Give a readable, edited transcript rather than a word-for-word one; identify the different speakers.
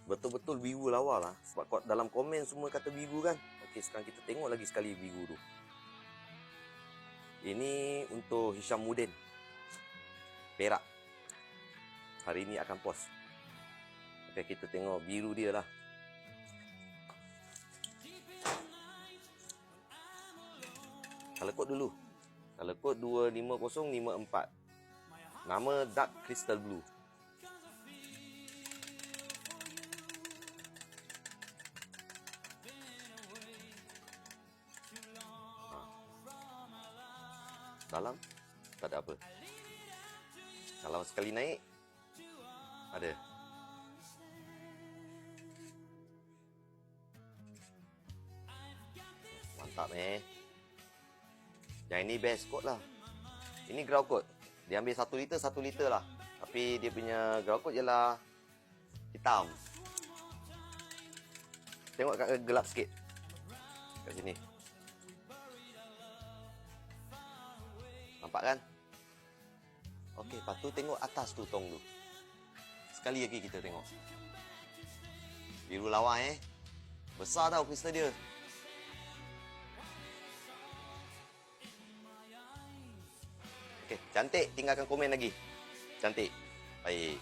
Speaker 1: betul-betul biru lawa lah. Sebab dalam komen semua kata biru kan. Okey, sekarang kita tengok lagi sekali biru tu. Ini untuk Hishamuddin, Perak. Hari ini akan post. Okey, kita tengok biru dia lah. Color code dulu. Color code 25054. Nama Dark Crystal Blue. Dalam tak ada apa. Kalau sekali naik ada. Mantap Yang ini best code lah. Ini ground code. Dia ambil 1 liter 1 liter lah. Tapi dia punya ground code ialah hitam. Tengok kat gelap sikit. Kat sini. Nampak kan? Okey, lepas tu tengok atas tu tong tu. Sekali lagi kita tengok. Biru lawa Besar tau kristal dia. Okey, cantik. Tinggalkan komen lagi. Cantik. Baik.